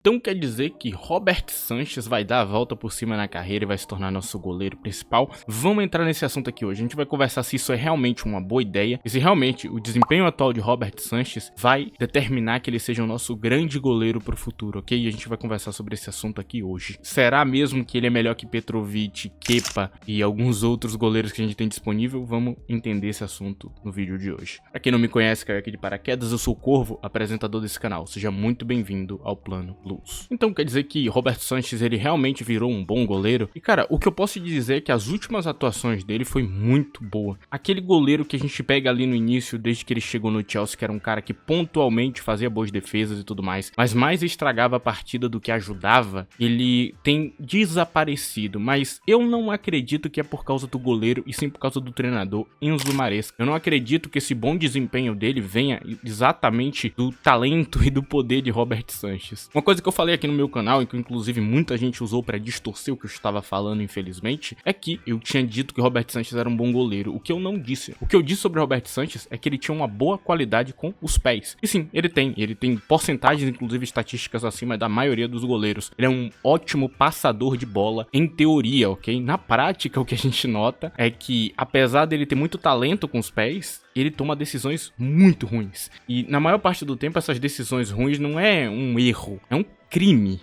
Então quer dizer que Robert Sanchez vai dar a volta por cima na carreira e vai se tornar nosso goleiro principal? Vamos entrar nesse assunto aqui hoje. A gente vai conversar se isso é realmente uma boa ideia e se realmente o desempenho atual de Robert Sanchez vai determinar que ele seja o nosso grande goleiro para o futuro, ok? E a gente vai conversar sobre esse assunto aqui hoje. Será mesmo que ele é melhor que Petrovic, Kepa e alguns outros goleiros que a gente tem disponível? Vamos entender esse assunto no vídeo de hoje. Para quem não me conhece, caiu aqui de paraquedas, eu sou o Corvo, apresentador desse canal. Seja muito bem-vindo ao Plano Blues. Então quer dizer que Robert Sanchez ele realmente virou um bom goleiro? E cara, o que eu posso te dizer é que as últimas atuações dele foi muito boa. Aquele goleiro que a gente pega ali no início, desde que ele chegou no Chelsea, que era um cara que pontualmente fazia boas defesas e tudo mais, mas mais estragava a partida do que ajudava, ele tem desaparecido. Mas eu não acredito que é por causa do goleiro e sim por causa do treinador Enzo Maresca. Eu não acredito que esse bom desempenho dele venha exatamente do talento e do poder de Robert Sanchez. Uma coisa que eu falei aqui no meu canal, e que inclusive muita gente usou pra distorcer o que eu estava falando, infelizmente, é que eu tinha dito que Robert Sanchez era um bom goleiro, o que eu não disse. O que eu disse sobre Robert Sanchez é que ele tinha uma boa qualidade com os pés. E sim, ele tem porcentagens, inclusive estatísticas acima da maioria dos goleiros. Ele é um ótimo passador de bola, em teoria, ok? Na prática, o que a gente nota é que, apesar dele ter muito talento com os pés, ele toma decisões muito ruins. E na maior parte do tempo, essas decisões ruins não é um erro, é um crime.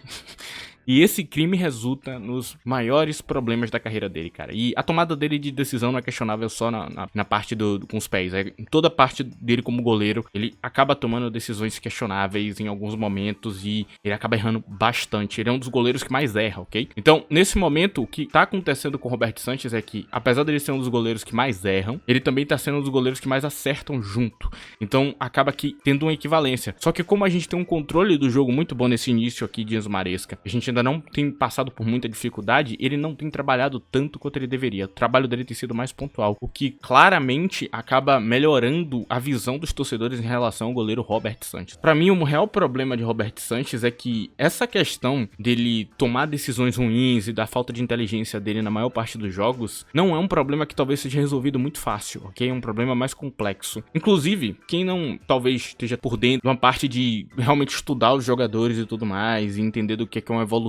E esse crime resulta nos maiores problemas da carreira dele, cara. E a tomada dele de decisão não é questionável só na parte com os pés. Em toda a parte dele como goleiro, ele acaba tomando decisões questionáveis em alguns momentos e ele acaba errando bastante. Ele é um dos goleiros que mais erra, ok? Então, nesse momento, o que tá acontecendo com o Robert Sanchez é que, apesar dele ser um dos goleiros que mais erram, ele também tá sendo um dos goleiros que mais acertam junto. Então, acaba que tendo uma equivalência. Só que como a gente tem um controle do jogo muito bom nesse início aqui de Enzo Maresca, a gente ainda não tem passado por muita dificuldade, ele não tem trabalhado tanto quanto ele deveria. O trabalho dele tem sido mais pontual, o que claramente acaba melhorando a visão dos torcedores em relação ao goleiro Robert Sanchez. Pra mim, o real problema de Robert Sanchez é que essa questão dele tomar decisões ruins e da falta de inteligência dele na maior parte dos jogos não é um problema que talvez seja resolvido muito fácil, ok? É um problema mais complexo. Inclusive, quem não talvez esteja por dentro de uma parte de realmente estudar os jogadores e tudo mais, e entender do que é uma evolução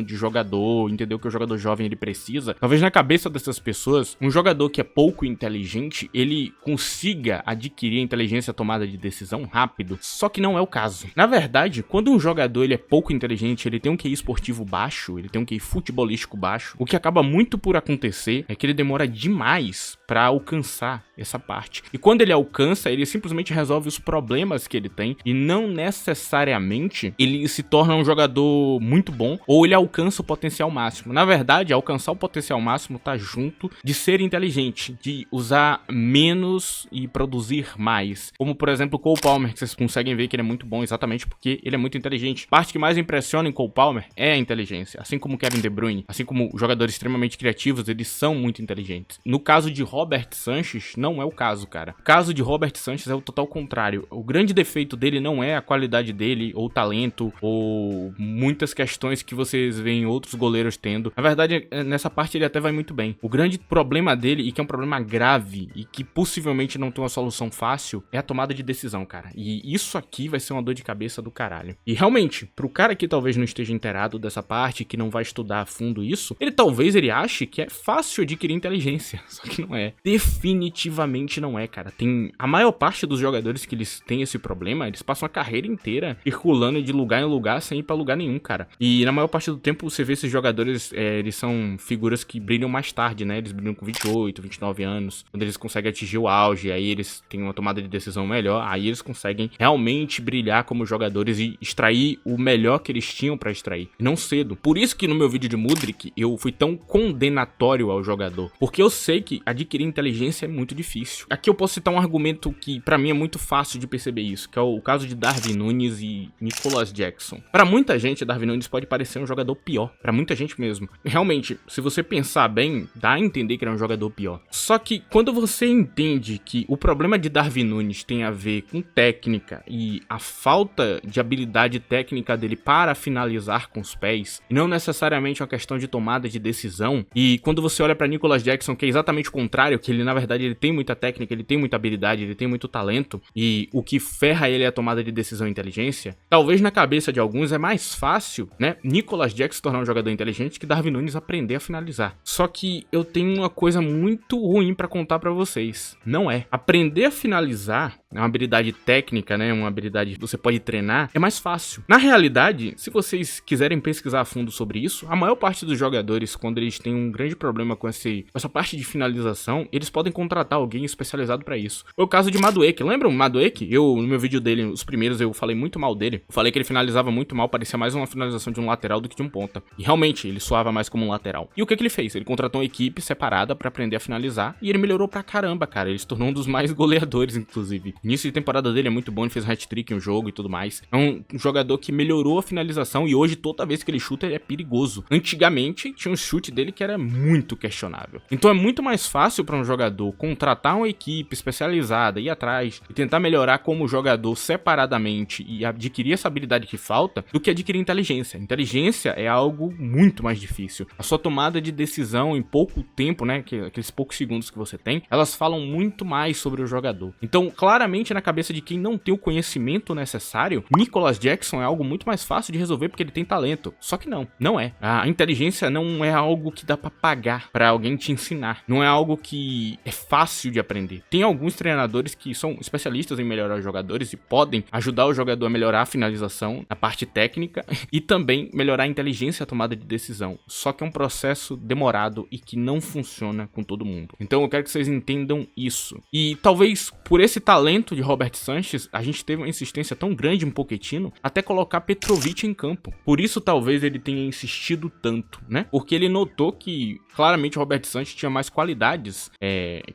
de jogador, entender o que o jogador jovem ele precisa, talvez na cabeça dessas pessoas, um jogador que é pouco inteligente, ele consiga adquirir a inteligência tomada de decisão rápido, só que não é o caso. Na verdade, quando um jogador ele é pouco inteligente, ele tem um QI esportivo baixo, ele tem um QI futebolístico baixo, o que acaba muito por acontecer é que ele demora demais para alcançar essa parte. E quando ele alcança, ele simplesmente resolve os problemas que ele tem e não necessariamente ele se torna um jogador muito bom ou ele alcança o potencial máximo. Na verdade, alcançar o potencial máximo tá junto de ser inteligente, de usar menos e produzir mais. Como, por exemplo, o Cole Palmer, que vocês conseguem ver que ele é muito bom exatamente porque ele é muito inteligente. A parte que mais impressiona em Cole Palmer é a inteligência. Assim como Kevin De Bruyne, assim como jogadores extremamente criativos, eles são muito inteligentes. No caso de Robert Sanchez, não é o caso, cara. O caso de Robert Sanchez é o total contrário. O grande defeito dele não é a qualidade dele, ou talento, ou muitas questões que vocês veem outros goleiros tendo. Na verdade, nessa parte ele até vai muito bem. O grande problema dele, e que é um problema grave, e que possivelmente não tem uma solução fácil, é a tomada de decisão, cara. E isso aqui vai ser uma dor de cabeça do caralho. E realmente, pro cara que talvez não esteja inteirado dessa parte, que não vai estudar a fundo isso, ele ache que é fácil adquirir inteligência. Só que não é. Definitivamente não é, cara. Tem a maior parte dos jogadores que eles têm esse problema, eles passam a carreira inteira circulando de lugar em lugar sem ir pra lugar nenhum, cara. E na maior parte do tempo você vê esses jogadores, eles são figuras que brilham mais tarde, né? Eles brilham com 28, 29 anos, quando eles conseguem atingir o auge, aí eles têm uma tomada de decisão melhor, aí eles conseguem realmente brilhar como jogadores e extrair o melhor que eles tinham pra extrair, e não cedo. Por isso que no meu vídeo de Mudryk eu fui tão condenatório ao jogador, porque eu sei que adquirir inteligência é muito difícil. Aqui eu posso citar um argumento que pra mim é muito fácil de perceber isso, que é o caso de Darwin Núñez e Nicolas Jackson. Pra muita gente, Darwin Núñez pode parecer um jogador pior, pra muita gente mesmo. Realmente, se você pensar bem, dá a entender que ele é um jogador pior. Só que quando você entende que o problema de Darwin Núñez tem a ver com técnica e a falta de habilidade técnica dele para finalizar com os pés, e não necessariamente uma questão de tomada de decisão, e quando você olha pra Nicolas Jackson, que é exatamente o contrário, que ele na verdade ele tem muita técnica, ele tem muita habilidade, ele tem muito talento, e o que ferra ele é a tomada de decisão e inteligência, talvez na cabeça de alguns é mais fácil, né, Nicolas Jackson se tornar um jogador inteligente que Darwin Núñez aprender a finalizar. Só que eu tenho uma coisa muito ruim pra contar pra vocês. Não é. Aprender a finalizar é uma habilidade técnica, né, uma habilidade que você pode treinar, é mais fácil. Na realidade, se vocês quiserem pesquisar a fundo sobre isso, a maior parte dos jogadores, quando eles têm um grande problema com essa parte de finalização, eles podem contratar alguém especializado pra isso. Foi o caso de Madueke. Lembram o Madueke? No meu vídeo dele, os primeiros, eu falei muito mal dele. Eu falei que ele finalizava muito mal, parecia mais uma finalização de um lateral do que de um ponta. E realmente, ele soava mais como um lateral. E o que ele fez? Ele contratou uma equipe separada pra aprender a finalizar e ele melhorou pra caramba, cara. Ele se tornou um dos mais goleadores, inclusive. O início de temporada dele é muito bom, ele fez um hat-trick em um jogo e tudo mais. É um jogador que melhorou a finalização e hoje, toda vez que ele chuta, ele é perigoso. Antigamente, tinha um chute dele que era muito questionável. Então é muito mais fácil pra um jogador contratar uma equipe especializada, ir atrás e tentar melhorar como jogador separadamente e adquirir essa habilidade que falta, do que adquirir inteligência. Inteligência é algo muito mais difícil. A sua tomada de decisão em pouco tempo, né, aqueles poucos segundos que você tem, elas falam muito mais sobre o jogador. Então, claramente, na cabeça de quem não tem o conhecimento necessário, Nicolas Jackson é algo muito mais fácil de resolver porque ele tem talento. Só que não é. A inteligência não é algo que dá pra pagar pra alguém te ensinar. Não é algo que é fácil de aprender. Tem alguns treinadores que são especialistas em melhorar os jogadores e podem ajudar o jogador a melhorar a finalização, a parte técnica e também melhorar a inteligência e a tomada de decisão. Só que é um processo demorado e que não funciona com todo mundo. Então eu quero que vocês entendam isso. E talvez por esse talento de Robert Sanchez, a gente teve uma insistência tão grande em Pochettino até colocar Petrovic em campo. Por isso talvez ele tenha insistido tanto, né? Porque ele notou que claramente o Robert Sanchez tinha mais qualidades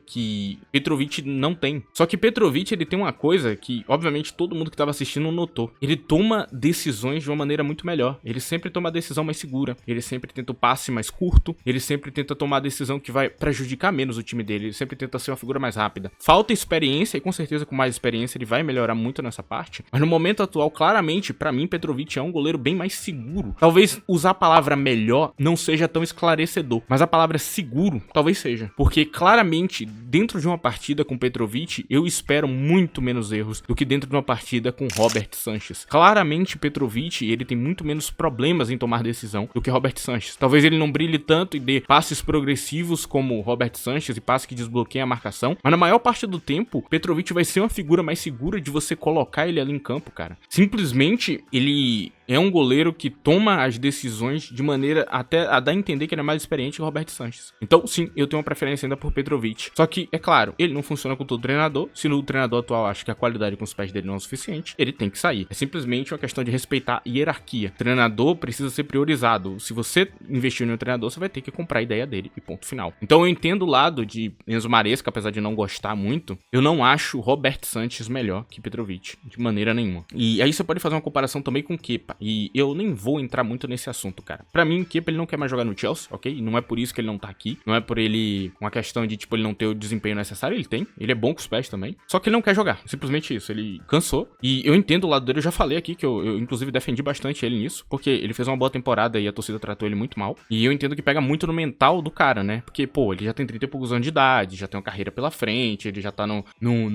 que Petrovic não tem. Só que Petrovic, ele tem uma coisa que obviamente todo mundo que estava assistindo notou. Ele toma decisões de uma maneira muito melhor. Ele sempre toma a decisão mais segura. Ele sempre tenta o passe mais curto. Ele sempre tenta tomar a decisão que vai prejudicar menos o time dele. Ele sempre tenta ser uma figura mais rápida. Falta experiência e com certeza com mais experiência ele vai melhorar muito nessa parte. Mas no momento atual, claramente, pra mim, Petrovic é um goleiro bem mais seguro. Talvez usar a palavra melhor não seja tão esclarecedor, mas a palavra seguro talvez seja. Porque claramente, dentro de uma partida com Petrovic, eu espero muito menos erros do que dentro de uma partida com Robert Sanchez. Claramente, Petrovic, ele tem muito menos problemas em tomar decisão do que Robert Sanchez. Talvez ele não brilhe tanto e dê passes progressivos como Robert Sanchez e passes que desbloqueiam a marcação, mas na maior parte do tempo, Petrovic vai ser uma figura mais segura de você colocar ele ali em campo, cara. Simplesmente, ele é um goleiro que toma as decisões de maneira até a dar a entender que ele é mais experiente que o Robert Sanchez. Então, sim, eu tenho uma preferência ainda por Petrovic. Só que, é claro, ele não funciona com todo treinador. Se o treinador atual acha que a qualidade com os pés dele não é o suficiente, ele tem que sair. É simplesmente uma questão de respeitar a hierarquia. O treinador precisa ser priorizado. Se você investir em um treinador, você vai ter que comprar a ideia dele e ponto final. Então, eu entendo o lado de Enzo Maresca, apesar de não gostar muito, eu não acho Robert Sanchez melhor que Petrovic, de maneira nenhuma. E aí você pode fazer uma comparação também com Kepa. E eu nem vou entrar muito nesse assunto, cara. Pra mim, o Kepa, ele não quer mais jogar no Chelsea, ok? Não é por isso que ele não tá aqui. Não é por ele uma questão de, tipo, ele não ter o desempenho necessário. Ele tem. Ele é bom com os pés também. Só que ele não quer jogar. Simplesmente isso. Ele cansou. E eu entendo o lado dele. Eu já falei aqui que eu inclusive, defendi bastante ele nisso. Porque ele fez uma boa temporada e a torcida tratou ele muito mal. E eu entendo que pega muito no mental do cara, né? Porque, pô, ele já tem 30 e poucos anos de idade. Já tem uma carreira pela frente. Ele já tá no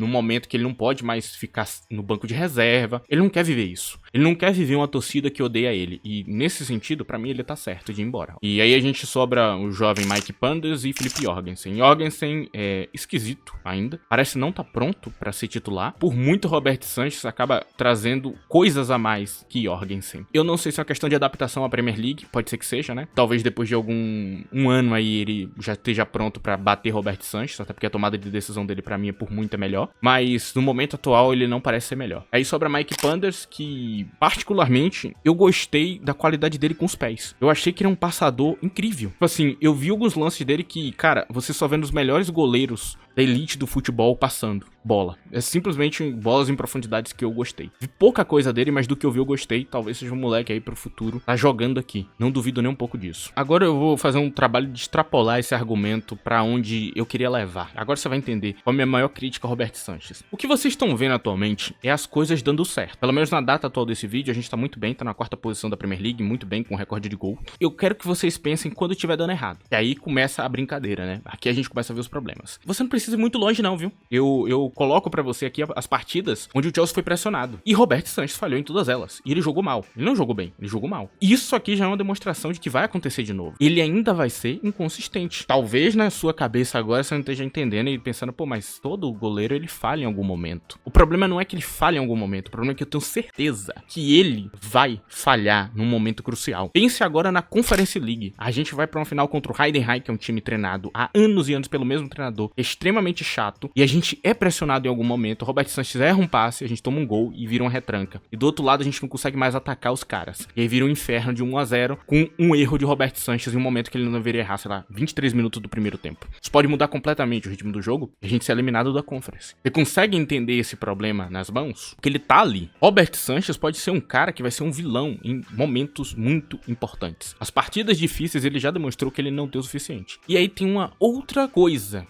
momento que ele não pode mais ficar no banco de reserva. Ele não quer viver isso. Ele não quer viver uma torcida que odeia ele. E nesse sentido, pra mim, ele tá certo de ir embora. E aí a gente sobra o jovem Mike Panders e Felipe Jorgensen. Jorgensen é esquisito ainda. Parece não tá pronto pra ser titular. Por muito, Robert Sanchez acaba trazendo coisas a mais que Jorgensen. Eu não sei se é uma questão de adaptação à Premier League. Pode ser que seja, né? Talvez depois de um ano aí ele já esteja pronto pra bater Robert Sanchez. Até porque a tomada de decisão dele pra mim é por muito melhor. Mas no momento atual ele não parece ser melhor. Aí sobra Mike Panders, que particularmente eu gostei da qualidade dele com os pés. Eu achei que ele é um passador incrível. Tipo assim, eu vi alguns lances dele que, cara, você só vê nos melhores goleiros da elite do futebol passando bola. É simplesmente bolas em profundidades que eu gostei. Vi pouca coisa dele, mas do que eu vi eu gostei. Talvez seja um moleque aí pro futuro tá jogando aqui. Não duvido nem um pouco disso. Agora eu vou fazer um trabalho de extrapolar esse argumento pra onde eu queria levar. Agora você vai entender qual é a minha maior crítica a Roberto Sanches. O que vocês estão vendo atualmente é as coisas dando certo. Pelo menos na data atual desse vídeo, a gente tá muito bem, tá na 4ª posição da Premier League, muito bem, com recorde de gol. Eu quero que vocês pensem quando estiver dando errado. E aí começa a brincadeira, né? Aqui a gente começa a ver os problemas. Você não precisa ir muito longe não, viu? Eu coloco pra você aqui as partidas onde o Chelsea foi pressionado. E Roberto Sanches falhou em todas elas. E ele jogou mal. Ele não jogou bem, ele jogou mal. Isso aqui já é uma demonstração de que vai acontecer de novo. Ele ainda vai ser inconsistente. Talvez na sua cabeça agora você não esteja entendendo e pensando, pô, mas todo goleiro ele falha em algum momento. O problema não é que ele falha em algum momento. O problema é que eu tenho certeza que ele vai falhar num momento crucial. Pense agora na Conference League. A gente vai pra uma final contra o Heidenheim, que é um time treinado há anos e anos pelo mesmo treinador, extremamente chato, e a gente é pressionado em algum momento. O Roberto Sanches erra um passe, a gente toma um gol e vira uma retranca. E do outro lado a gente não consegue mais atacar os caras. E aí vira um inferno de 1-0 com um erro de Roberto Sanches em um momento que ele não deveria errar, sei lá, 23 minutos do primeiro tempo. Isso pode mudar completamente o ritmo do jogo e a gente ser eliminado da Conference. Você consegue entender esse problema nas mãos? Porque ele tá ali. Roberto Sanches pode ser um cara que vai ser um vilão em momentos muito importantes. As partidas difíceis ele já demonstrou que ele não tem o suficiente. E aí tem uma outra coisa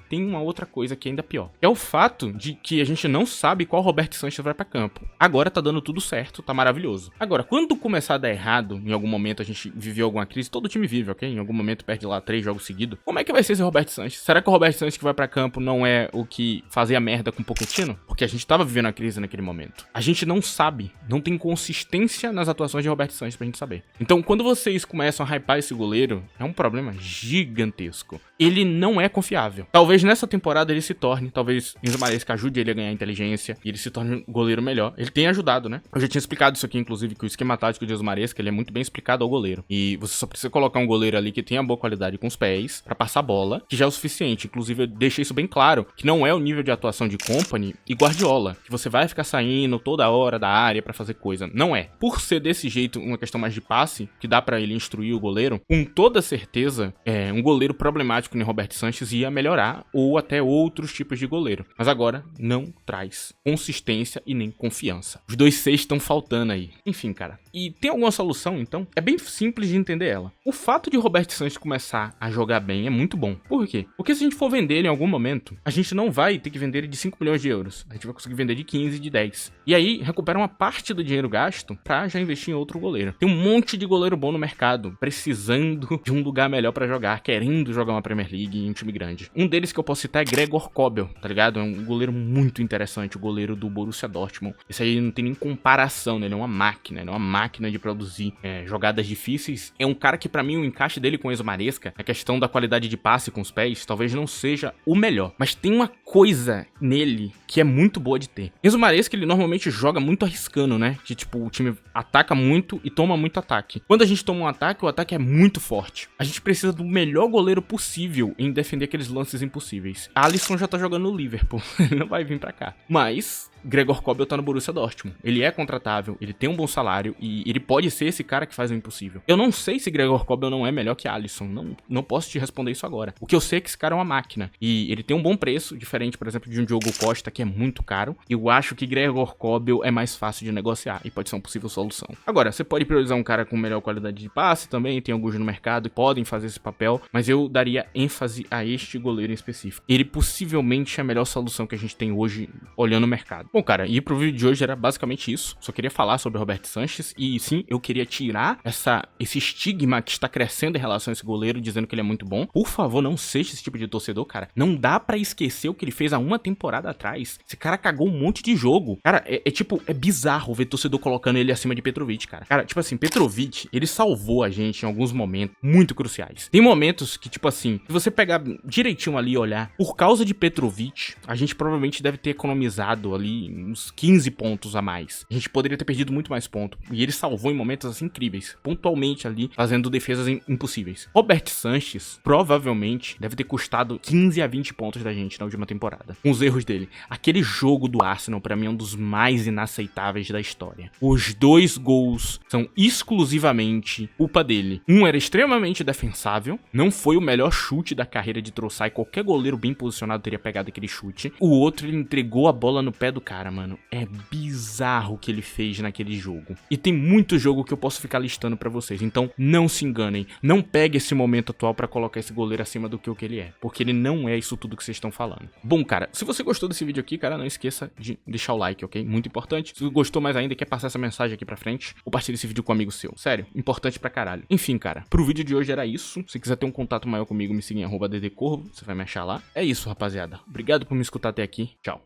que é ainda pior. É o fato de que a gente não sabe qual Roberto Sanches vai pra campo. Agora tá dando tudo certo, tá maravilhoso. Agora, quando começar a dar errado, em algum momento a gente viveu alguma crise, todo time vive, ok? Em algum momento perde lá 3 jogos seguidos. Como é que vai ser esse Roberto Sanches? Será que o Roberto Sanches que vai pra campo não é o que fazia merda com o Pochettino? Porque a gente tava vivendo a crise naquele momento. A gente não sabe, não tem consistência nas atuações de Roberto Sanches pra gente saber. Então, quando vocês começam a hypar esse goleiro, é um problema gigantesco. Ele não é confiável. Talvez nessa temporada ele se torne, talvez Enzo Maresca ajude ele a ganhar inteligência e ele se torne um goleiro melhor. Ele tem ajudado, né? Eu já tinha explicado isso aqui, inclusive, que o esquema tático de Enzo Maresca, ele é muito bem explicado ao goleiro. E você só precisa colocar um goleiro ali que tenha boa qualidade com os pés pra passar a bola, que já é o suficiente. Inclusive, eu deixei isso bem claro, que não é o nível de atuação de Kompany e Guardiola, que você vai ficar saindo toda hora da área pra fazer coisa. Não é. Por ser desse jeito, uma questão mais de passe, que dá pra ele instruir o goleiro, com toda certeza, um goleiro problemático em Roberto Sanches ia melhorar, ou até outros tipos de goleiro. Mas agora não traz consistência e nem confiança. Os dois Cs estão faltando aí. Enfim, cara. E tem alguma solução, então? É bem simples de entender ela. O fato de Roberto Sanches começar a jogar bem é muito bom. Por quê? Porque se a gente for vender ele em algum momento, a gente não vai ter que vender ele de 5 milhões de euros. A gente vai conseguir vender de 15, de 10. E aí, recupera uma parte do dinheiro gasto pra já investir em outro goleiro. Tem um monte de goleiro bom no mercado, precisando de um lugar melhor pra jogar, querendo jogar uma Premier League em um time grande. Um deles que eu posso citar é Gregor Kobel, tá ligado? É um goleiro muito interessante, o goleiro do Borussia Dortmund. Esse aí não tem nem comparação, né? Ele é uma máquina, de produzir jogadas difíceis. É um cara que pra mim o encaixe dele com o Enzo Maresca, a questão da qualidade de passe com os pés, talvez não seja o melhor. Mas tem uma coisa nele que é muito boa de ter. Enzo Maresca, ele normalmente joga muito arriscando, né? Que tipo, o time ataca muito e toma muito ataque. Quando a gente toma um ataque, o ataque é muito forte. A gente precisa do melhor goleiro possível em defender aqueles lances impossíveis. Alisson já tá jogando no Liverpool, ele não vai vir pra cá. Mas Gregor Kobel tá no Borussia Dortmund. Ele é contratável, ele tem um bom salário e ele pode ser esse cara que faz o impossível. Eu não sei se Gregor Kobel não é melhor que Alisson, não posso te responder isso agora. O que eu sei é que esse cara é uma máquina e ele tem um bom preço, diferente, por exemplo, de um Diogo Costa, que é muito caro. Eu acho que Gregor Kobel é mais fácil de negociar e pode ser uma possível solução. Agora, você pode priorizar um cara com melhor qualidade de passe também, tem alguns no mercado que podem fazer esse papel, mas eu daria ênfase a este goleiro em específico. Ele possivelmente é a melhor solução que a gente tem hoje olhando o mercado. Bom, cara, e pro vídeo de hoje era basicamente isso. Só queria falar sobre o Roberto Sanches e sim, eu queria tirar esse estigma que está crescendo em relação a esse goleiro, dizendo que ele é muito bom. Por favor, não seja esse tipo de torcedor, cara. Não dá pra esquecer o que ele fez há uma temporada atrás. Esse cara cagou um monte de jogo. Cara, é bizarro ver torcedor colocando ele acima de Petrovic, cara. Cara, tipo assim, Petrovic, ele salvou a gente em alguns momentos muito cruciais. Tem momentos que, tipo assim, se você pegar direitinho ali e olhar, por causa de Petrovic, a gente provavelmente deve ter economizado ali ali uns 15 pontos a mais. A gente poderia ter perdido muito mais pontos. E ele salvou em momentos assim incríveis, pontualmente ali, fazendo defesas impossíveis. Robert Sanchez provavelmente deve ter custado 15 a 20 pontos da gente na última temporada, com os erros dele. Aquele jogo do Arsenal, pra mim, é um dos mais inaceitáveis da história. Os 2 gols são exclusivamente culpa dele. Um era extremamente defensável, não foi o melhor chute da carreira de Trossard, qualquer goleiro bem posicionado teria pegado aquele chute. O outro, ele entregou a bola no pé do cara, mano. É bizarro o que ele fez naquele jogo. E tem muito jogo que eu posso ficar listando pra vocês, então não se enganem. Não pegue esse momento atual pra colocar esse goleiro acima do que o que ele é, porque ele não é isso tudo que vocês estão falando. Bom, cara, se você gostou desse vídeo aqui, cara, não esqueça de deixar o like, ok? Muito importante. Se você gostou mais ainda e quer passar essa mensagem aqui pra frente, compartilhe esse vídeo com um amigo seu. Sério, importante pra caralho. Enfim, cara, pro vídeo de hoje era isso. Se quiser ter um contato maior comigo, me siga em @ddcorvo, você vai me achar lá. É isso, rapaziada. Obrigado por me escutar até aqui. Tchau.